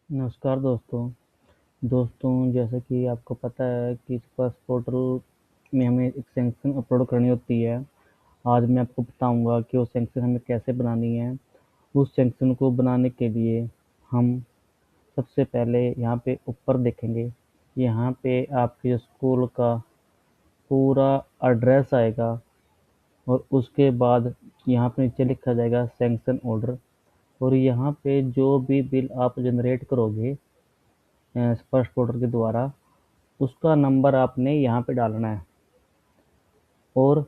नमस्कार दोस्तों। जैसा कि आपको पता है कि स्पर्श पोर्टल में हमें एक सैंक्शन अपलोड करनी होती है। आज मैं आपको बताऊंगा कि वो सैंक्शन हमें कैसे बनानी है। उस सैंक्शन को बनाने के लिए हम सबसे पहले यहाँ पे ऊपर देखेंगे। यहाँ पे आपके स्कूल का पूरा एड्रेस आएगा और उसके बाद यहाँ पे नीचे लिखा जाएगा सैंक्शन ऑर्डर। और यहाँ पे जो भी बिल आप जनरेट करोगे स्पर्श पोर्टल के द्वारा, उसका नंबर आपने यहाँ पे डालना है। और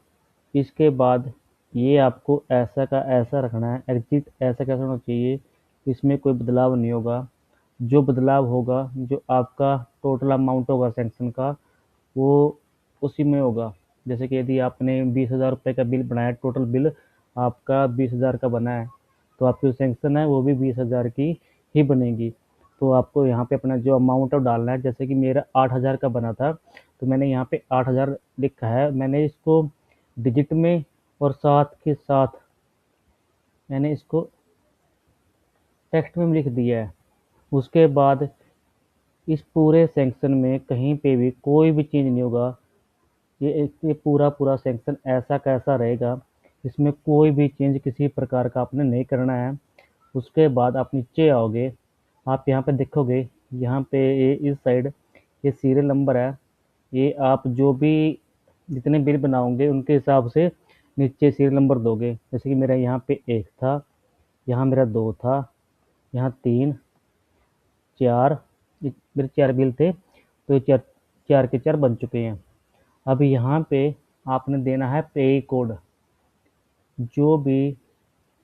इसके बाद ये आपको ऐसा का ऐसा रखना है। एग्जिट ऐसा कैसा होना चाहिए, इसमें कोई बदलाव नहीं होगा। जो बदलाव होगा, जो आपका टोटल अमाउंट होगा सैंक्शन का, वो उसी में होगा। जैसे कि यदि आपने 20,000 रुपये का बिल बनाया, टोटल बिल आपका 20,000 का बना है, तो आपकी जो सैंक्शन है वो भी 20,000 की ही बनेगी। तो आपको यहाँ पे अपना जो अमाउंट है वो डालना है। जैसे कि मेरा 8,000 का बना था, तो मैंने यहाँ पे 8,000 लिखा है। मैंने इसको डिजिट में और साथ के साथ मैंने इसको टेक्स्ट में लिख दिया है। उसके बाद इस पूरे सैंक्शन में कहीं पे भी कोई भी चेंज नहीं होगा। ये पूरा पूरा सैंक्शन ऐसा कैसा रहेगा, इसमें कोई भी चेंज किसी प्रकार का आपने नहीं करना है। उसके बाद आप नीचे आओगे, आप यहाँ पे देखोगे, यहाँ पे ये इस साइड ये सीरियल नंबर है। ये आप जो भी जितने बिल बनाओगे उनके हिसाब से नीचे सीरियल नंबर दोगे। जैसे कि मेरा यहाँ पे 1 था, यहाँ मेरा 2 था, यहाँ 3, 4, मेरे 4 बिल थे, तो ये चार चार के 4 बन चुके हैं। अब यहाँ पे आपने देना है पे कोड। जो भी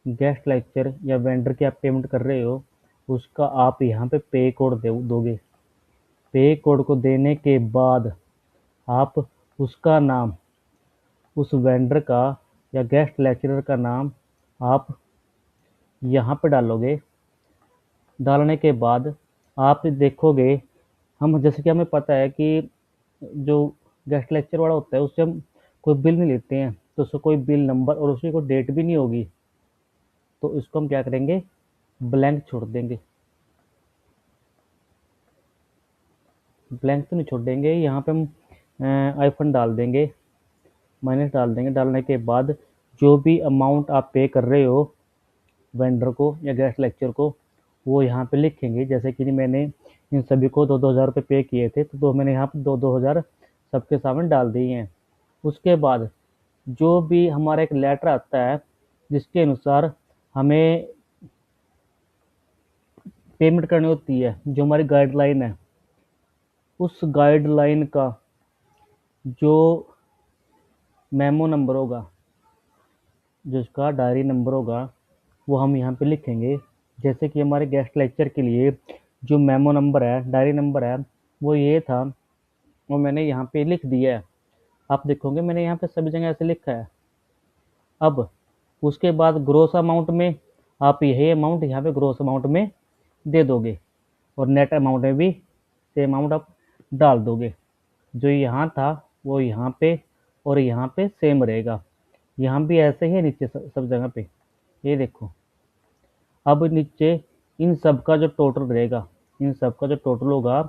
गेस्ट लेक्चर या वेंडर की आप पेमेंट कर रहे हो, उसका आप यहाँ पे पे कोड दोगे। पे कोड को देने के बाद आप उसका नाम, उस वेंडर का या गेस्ट लेक्चरर का नाम आप यहाँ पे डालोगे। डालने के बाद आप देखोगे, हम जैसे कि हमें पता है कि जो गेस्ट लेक्चर वाला होता है उससे हम कोई बिल नहीं लेते हैं, तो उसका कोई बिल नंबर और उसकी कोई डेट भी नहीं होगी। तो इसको हम क्या करेंगे, ब्लैंक छोड़ देंगे। ब्लैंक तो नहीं छोड़ देंगे, यहाँ पे हम आईफन डाल देंगे, माइनस डाल देंगे। डालने के बाद जो भी अमाउंट आप पे कर रहे हो वेंडर को या गेस्ट लेक्चर को, वो यहाँ पे लिखेंगे। जैसे कि मैंने इन सभी को 2-2 हज़ार रुपये पे किए थे, तो मैंने यहाँ पे 2-2 हज़ार सबके सामने डाल दिए हैं। उसके बाद जो भी हमारा एक लेटर आता है जिसके अनुसार हमें पेमेंट करनी होती है, जो हमारी गाइडलाइन है, उस गाइडलाइन का जो मेमो नंबर होगा, जिसका डायरी नंबर होगा, वो हम यहाँ पे लिखेंगे। जैसे कि हमारे गेस्ट लेक्चर के लिए जो मेमो नंबर है, डायरी नंबर है, वो ये था, वो मैंने यहाँ पे लिख दिया है। आप देखोगे मैंने यहाँ पे सभी जगह ऐसे लिखा है। अब उसके बाद ग्रोस अमाउंट में आप यही अमाउंट यहाँ पे ग्रोस अमाउंट में दे दोगे, और नेट अमाउंट में भी सेम अमाउंट आप डाल दोगे। जो यहाँ था वो यहाँ पे और यहाँ पे सेम रहेगा। यहाँ भी ऐसे ही है नीचे सब जगह पे, ये देखो। अब नीचे इन सब का जो टोटल रहेगा, इन सब का जो टोटल होगा,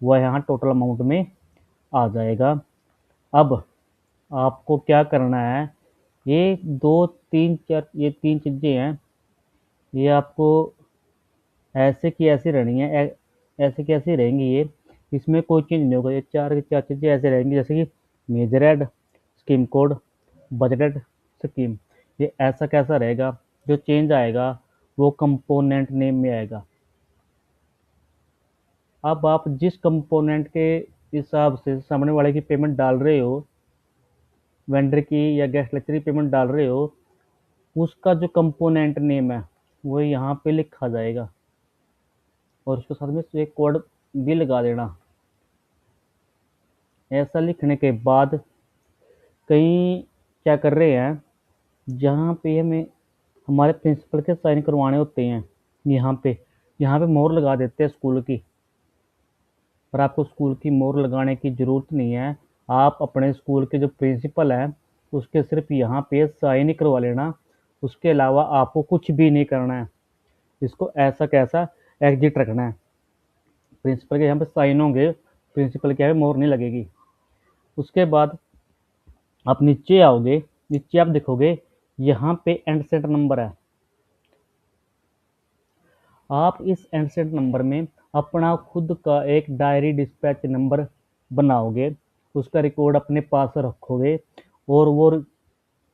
वह यहाँ टोटल अमाउंट में आ जाएगा। अब आपको क्या करना है, ये 2 3 4 ये 3 चीज़ें हैं, ये आपको ऐसे की ऐसी रहनी है। ऐसे की ऐसी रहेंगी ये, इसमें कोई चेंज नहीं होगा। ये 4 की 4 चीज़ें ऐसे रहेंगी, जैसे कि major head, scheme code, budgeted scheme. ये ऐसा कैसा रहेगा, जो चेंज आएगा वो कंपोनेंट नेम में आएगा। अब आप जिस कंपोनेंट के हिसाब से सामने वाले की पेमेंट डाल रहे हो, वेंडर की या गेस्ट लेक्चर की पेमेंट डाल रहे हो, उसका जो कंपोनेंट नेम है वो यहाँ पे लिखा जाएगा, और उसके साथ में एक कोड भी लगा देना। ऐसा लिखने के बाद कई क्या कर रहे हैं, जहाँ पे हमें हमारे प्रिंसिपल के साइन करवाने होते हैं, यहाँ पे मोहर लगा देते हैं स्कूल की। पर आपको स्कूल की मोहर लगाने की ज़रूरत नहीं है। आप अपने स्कूल के जो प्रिंसिपल हैं उसके सिर्फ यहाँ पे साइन ही करवा लेना। उसके अलावा आपको कुछ भी नहीं करना है। इसको ऐसा कैसा एग्जिट रखना है। प्रिंसिपल के यहाँ पे साइन होंगे, प्रिंसिपल के यहाँ पे मोहर नहीं लगेगी। उसके बाद आप नीचे आओगे, नीचे आप देखोगे यहाँ पे एंडसेट नंबर है। आप इस एंडसेट नंबर में अपना खुद का एक डायरी डिस्पैच नंबर बनाओगे, उसका रिकॉर्ड अपने पास रखोगे और वो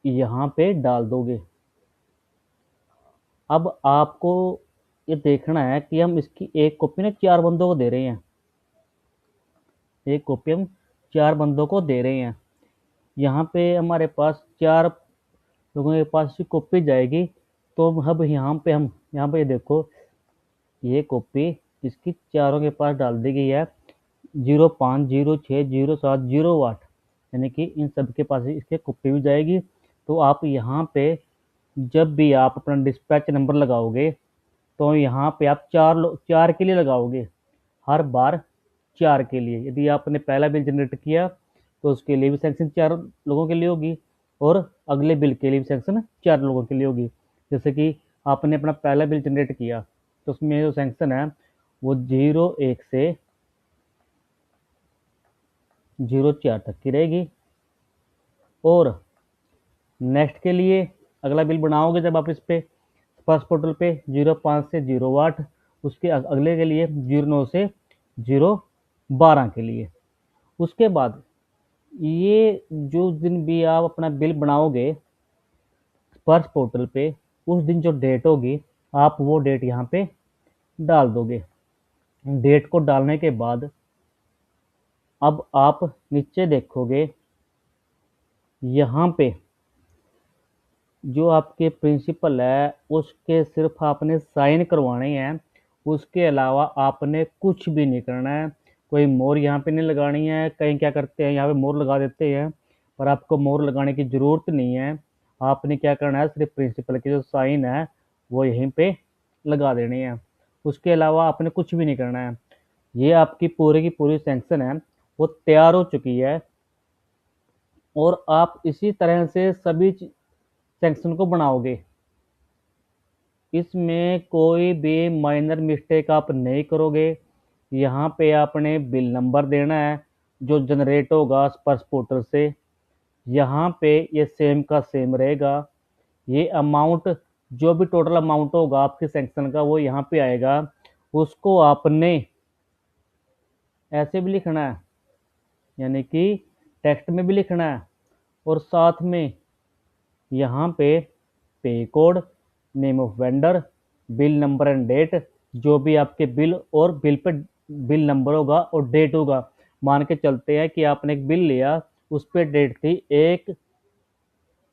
यहाँ पे डाल दोगे। अब आपको ये देखना है कि हम इसकी एक कॉपी ना 4 बंदों को दे रहे हैं, एक कॉपी हम 4 बंदों को दे रहे हैं। यहाँ पे हमारे पास 4 लोगों के पास की कॉपी जाएगी। तो अब हम यहाँ पे देखो, ये कॉपी इसकी चारों के पास डाल दी गई है, 05, 06, 07, 08, यानी कि इन सब के पास इसके कॉपी भी जाएगी। तो आप यहाँ पे जब भी आप अपना डिस्पैच नंबर लगाओगे तो यहाँ पे आप 4 के लिए लगाओगे, हर बार 4 के लिए। यदि आपने पहला बिल जनरेट किया तो उसके लिए भी सैंक्शन 4 लोगों के लिए होगी और अगले बिल के लिए भी सैंक्शन 4 लोगों के लिए होगी। जैसे कि आपने अपना पहला बिल जनरेट किया तो उसमें जो सैंक्शन है वो 01 से 04 तक की रहेगी। और नेक्स्ट के लिए अगला बिल बनाओगे जब आप इस पे फर्स्ट पोर्टल पे 05 से 08, उसके अगले के लिए 09 से 012 के लिए। उसके बाद ये जो दिन भी आप अपना बिल बनाओगे फर्स्ट पोर्टल पे, उस दिन जो डेट होगी आप वो डेट यहाँ पे डाल दोगे। डेट को डालने के बाद अब आप नीचे देखोगे, यहाँ पे जो आपके प्रिंसिपल है उसके सिर्फ आपने साइन करवाने हैं, उसके अलावा आपने कुछ भी नहीं करना है। कोई मोहर यहाँ पे नहीं लगानी है। कहीं क्या करते हैं, यहाँ पे मोहर लगा देते हैं, पर आपको मोहर लगाने की ज़रूरत नहीं है। आपने क्या करना है, सिर्फ प्रिंसिपल की जो साइन है वो यहीं पे लगा देनी है, उसके अलावा आपने कुछ भी नहीं करना है। ये आपकी पूरी की पूरी सैंक्शन है, वो तैयार हो चुकी है। और आप इसी तरह से सभी सेक्शन को बनाओगे। इसमें कोई भी माइनर मिस्टेक आप नहीं करोगे। यहाँ पे आपने बिल नंबर देना है जो जनरेट होगा स्पर्श पोर्टल से। यहाँ पे ये सेम का सेम रहेगा। ये अमाउंट, जो भी टोटल अमाउंट होगा आपके सेक्शन का वो यहाँ पे आएगा। उसको आपने ऐसे भी लिखना है, यानी कि टेक्स्ट में भी लिखना है, और साथ में यहाँ पे pay code, name of vendor, bill number and date, जो भी आपके बिल और बिल पे बिल नंबर होगा और डेट होगा। मान के चलते हैं कि आपने एक बिल लिया, उस पर डेट थी 1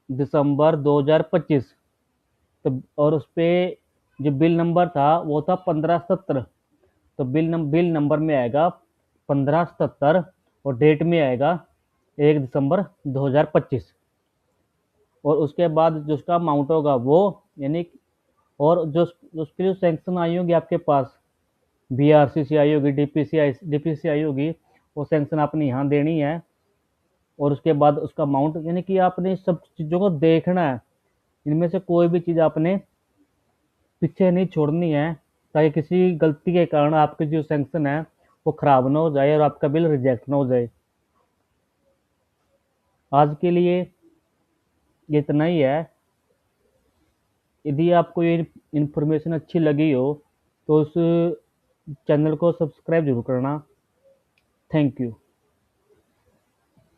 दिसंबर 2025, तो और उस पर जो बिल नंबर था वो था 1577। तो बिल नंबर में आएगा 1577 और डेट में आएगा 1 दिसंबर 2025। और उसके बाद जो उसका अमाउंट होगा वो, यानी और जो उसके लिए सैंक्शन आई होगी आपके पास, बीआरसीसी आई होगी, डीपीसी आई होगी, वो सैंक्शन आपने यहाँ देनी है। और उसके बाद उसका अमाउंट, यानी कि आपने सब चीज़ों को देखना है। इनमें से कोई भी चीज़ आपने पीछे नहीं छोड़नी है, ताकि किसी गलती के कारण आपकी जो सैंक्शन है वो खराब ना हो जाए और आपका बिल रिजेक्ट ना हो जाए। आज के लिए ये इतना ही है। यदि आपको ये इन्फॉर्मेशन अच्छी लगी हो तो उस चैनल को सब्सक्राइब जरूर करना। Thank you.